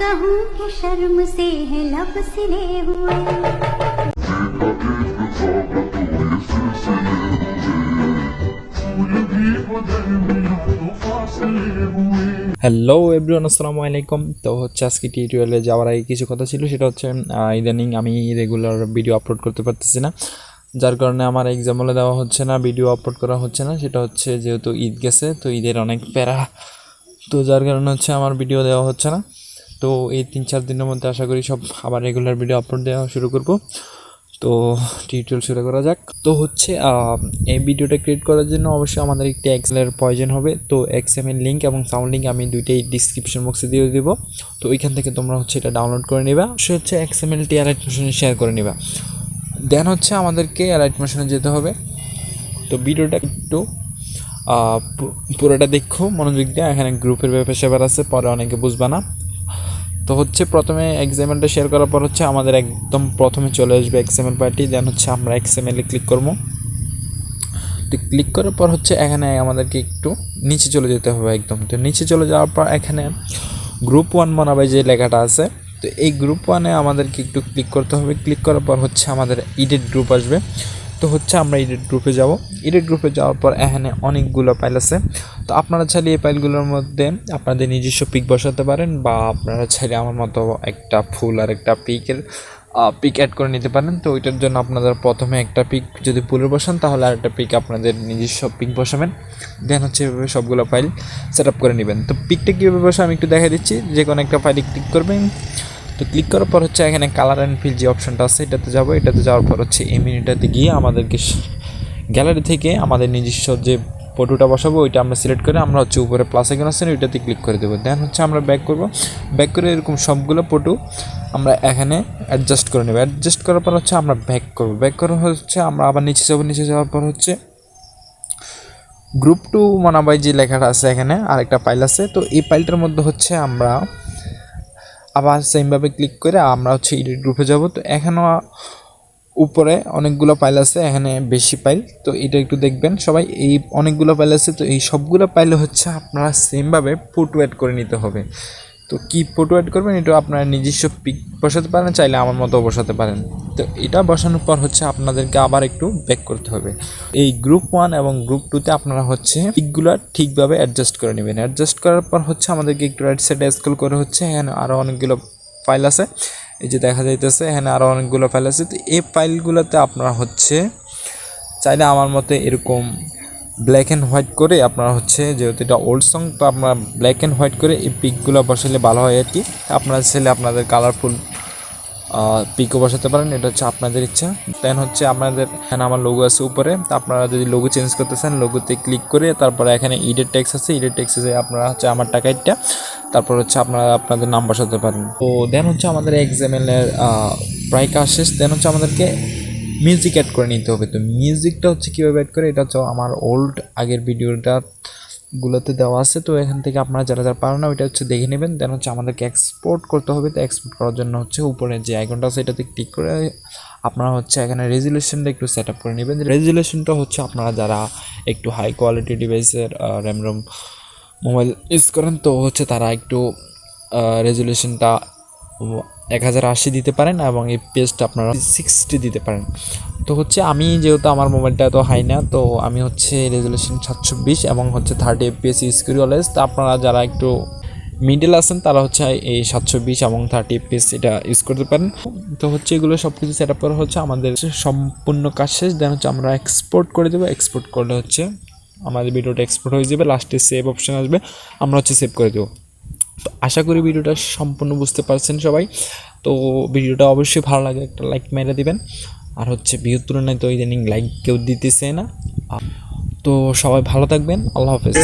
कहूँ कि शर्म से है लब सिले हुए। হ্যালো এভরিওয়ান, আসসালামু আলাইকুম। তো হচ্ছে আজকে টিউটোরিয়ালে যাওয়ার আগে কিছু কথা ছিল, সেটা হচ্ছে ইদানিং আমি রেগুলার ভিডিও আপলোড করতে পারতেছি না, যার কারণে আমার এক্সাম্পলে দেওয়া হচ্ছে না, ভিডিও আপলোড করা হচ্ছে না। সেটা হচ্ছে যেহেতু ঈদ গেছে, তো ঈদের অনেক প্যারা, তো যার কারণে হচ্ছে আমার ভিডিও দেওয়া হচ্ছে না। তো এই 3-4 দিনের মধ্যে আশা করি সব আবার রেগুলার ভিডিও আপলোড দেওয়া শুরু করব। তো টিউটোরিয়াল শুরু করা যাক। তো হচ্ছে এই ভিডিওটা ক্রিয়েট করার জন্য অবশ্যই আমাদের একটি এক্সেলের প্রয়োজন হবে। তো এক্সএমএল লিঙ্ক এবং সাউন্ড লিঙ্ক আমি দুইটাই ডিসক্রিপশন বক্সে দিয়ে দেব। তো ওইখান থেকে তোমরা হচ্ছে এটা ডাউনলোড করে নেবা। সে হচ্ছে এক্সএমএলটি অ্যালাইট মোশনে শেয়ার করে নেবা। দেন হচ্ছে আমাদেরকে অ্যালাইট মোশনে যেতে হবে। তো ভিডিওটা একটু পুরোটা দেখো মনোযোগ দিয়ে। এখানে গ্রুপের ব্যাপার আছে, পরে অনেকে বুঝবা না। তো হচ্ছে প্রথমে এক্সএমএলটা শেয়ার করার পর হচ্ছে আমাদের একদম প্রথমে চলে আসবে এক্সএমএল পার্টি। দেন হচ্ছে আমরা এক্সএমএলে ক্লিক করবো। তো ক্লিক করার পর হচ্ছে এখানে আমাদেরকে একটু নিচে চলে যেতে হবে একদম। তো নিচে চলে যাওয়ার পর এখানে গ্রুপ 1 বানাবে যে লেখাটা আছে, তো এই গ্রুপ 1-এ আমাদেরকে একটু ক্লিক করতে হবে। ক্লিক করার পর হচ্ছে আমাদের এডিট গ্রুপ আসবে। তো হচ্ছে আমরা এডিট গ্রুপে যাব। এডিট গ্রুপে যাওয়ার পর এখানে অনেকগুলো ফাইল আছে। তো আপনারা চাইলে এই ফাইলগুলোর মধ্যে আপনাদের নিজস্ব পিক বসাতে পারেন, বা আপনারা চাইলে আমার মতো একটা ফুল আর একটা পিক অ্যাড করে নিতে পারেন। তো ওইটার জন্য আপনাদের প্রথমে একটা পিক যদি ফুলের বসান, তাহলে আরেকটা পিক আপনাদের নিজস্ব পিক বসাবেন। দেন হচ্ছে এভাবে সবগুলো ফাইল সেট আপ করে নেবেন। তো পিকটা কীভাবে বসে আমি একটু দেখা দিচ্ছি। যে কোনো একটা ফাইলে ক্লিক করবেন। তো ক্লিক করার পর হচ্ছে এখানে কালার অ্যান্ড ফিল যে অপশনটা আছে এটাতে যাবো। এটাতে যাওয়ার পর হচ্ছে এমিনিটাতে গিয়ে আমাদেরকে গ্যালারি থেকে আমাদের নিজস্ব যে ফটোটা বসাবো ওইটা আমরা সিলেক্ট করে আমরা হচ্ছে উপরে প্লাস আইকন আছে ওইটাতে ক্লিক করে দেবো। দেন হচ্ছে আমরা ব্যাক করব। ব্যাক করে এরকম সবগুলো ফটো আমরা এখানে অ্যাডজাস্ট করে নেব। অ্যাডজাস্ট করার পর হচ্ছে আমরা ব্যাক করব। ব্যাক করা হচ্ছে আমরা আবার নিচে যাবো। নিচে যাওয়ার পর হচ্ছে গ্রুপ 2 বানাবাই যে লেখাটা আছে এখানে আরেকটা ফাইল আছে। তো এই ফাইলটার মধ্যে হচ্ছে আমরা আবার সেমভাবে ক্লিক করে আমরা হচ্ছে এডিট গ্রুপে যাব। তো এখানেও উপরে অনেকগুলো ফাইল আছে, এখানে বেশি ফাইল। তো এটা একটু দেখবেন সবাই, এই অনেকগুলো ফাইল আছে। তো এই সবগুলো ফাইলে হচ্ছে আপনারা সেমভাবে ফটো অ্যাড করে নিতে হবে। তো কি ফটো অ্যাড করবেন এটা আপনারা নিজস্ব পিক বসাতে পারেন, চাইলে আমার মতো বসাতে পারেন। তো এটা বসানোর পর হচ্ছে আপনাদেরকে আবার একটু ব্যাক করতে হবে। এই গ্রুপ 1 এবং গ্রুপ 2-তে আপনারা হচ্ছে পিকগুলো ঠিকভাবে অ্যাডজাস্ট করে নেবেন। অ্যাডজাস্ট করার পর হচ্ছে আমাদেরকে একটু রাইট সাইডে স্ক্রল করে হচ্ছে এখানে আরও অনেকগুলো ফাইল আছে, এই যে দেখা যাইতেছে এখানে আরও অনেকগুলো ফাইল আছে। তো এই ফাইলগুলোতে আপনারা হচ্ছে চাইলে আমার মতে এরকম ব্ল্যাক অ্যান্ড হোয়াইট করে আপনারা হচ্ছে, যেহেতু এটা ওল্ড সং, তো আপনারা ব্ল্যাক অ্যান্ড হোয়াইট করে এই পিকগুলো বসালে ভালো হয় আর কি। আপনারা চাইলে আপনাদের কালারফুল পিকও বসাতে পারেন, এটা হচ্ছে আপনাদের ইচ্ছা। দেন হচ্ছে আপনাদের এখানে আমার লোগো আছে উপরে। তো আপনারা যদি লোগো চেঞ্জ করতে চান লোগোতে ক্লিক করে তারপরে এখানে এডিট টেক্সট আছে, এডিট টেক্সটে আপনারা হচ্ছে আমার টাকাইটা তারপর হচ্ছে আপনারা আপনাদের নাম বসাতে পারেন। তো দেন হচ্ছে আমাদের এক্সএমএলের প্রায় কাজ শেষ। দেন হচ্ছে আমাদেরকে মিউজিক অ্যাড করে নিতে হবে। তো মিউজিকটা হচ্ছে কীভাবে অ্যাড করে, এটা হচ্ছে আমার ওল্ড আগের ভিডিওগুলোতে দেওয়া আছে। তো এখান থেকে আপনারা যারা যারা পারেন না ওইটা হচ্ছে দেখে নেবেন। দেন হচ্ছে আমাদেরকে এক্সপোর্ট করতে হবে। তো এক্সপোর্ট করার জন্য হচ্ছে উপরে যে আইকনটা আছে এটাতে ক্লিক করে আপনারা হচ্ছে এখানে রেজুলেশনটা একটু সেট আপ করে নেবেন। রেজুলেশনটা হচ্ছে আপনারা যারা একটু হাই কোয়ালিটি ডিভাইসের র্যাম রোম মোবাইল ইউজ করেন, তো হচ্ছে তারা একটু রেজুলেশনটা 1080 দিতে পারেন এবং এই পেজটা আপনারা 60 দিতে পারেন। তো হচ্ছে আমি যেহেতু আমার মোবাইলটা এত হাই না, তো আমি হচ্ছে রেজুলেশন 720 এবং হচ্ছে 30 FPS ইউজ করি অলওয়েজ। তো আপনারা যারা একটু মিডল আছেন তারা হচ্ছে এই 720 এবং 30 FPS এটা ইউজ করতে পারেন। তো হচ্ছে এগুলো সব কিছু সেট আপ করা হচ্ছে আমাদের সম্পূর্ণ কাজ শেষ। দেন হচ্ছে আমরা এক্সপোর্ট করে দেবো। এক্সপোর্ট করলে হচ্ছে আমাদের ভিডিওটা এক্সপোর্ট হয়ে যাবে, লাস্টে সেভ অপশন আসবে, আমরা হচ্ছে সেভ করে দেবো। তো আশা করি ভিডিওটা সম্পূর্ণ বুঝতে পারছেন সবাই। তো ভিডিওটা অবশ্যই ভালো লাগে একটা লাইক মেরে দিবেন। আর হচ্ছে ভিডিওর তুলনায় তো ইদানিং লাইক কেউ দিতেছে না। তো সবাই ভালো থাকবেন, আল্লাহ হাফেজ।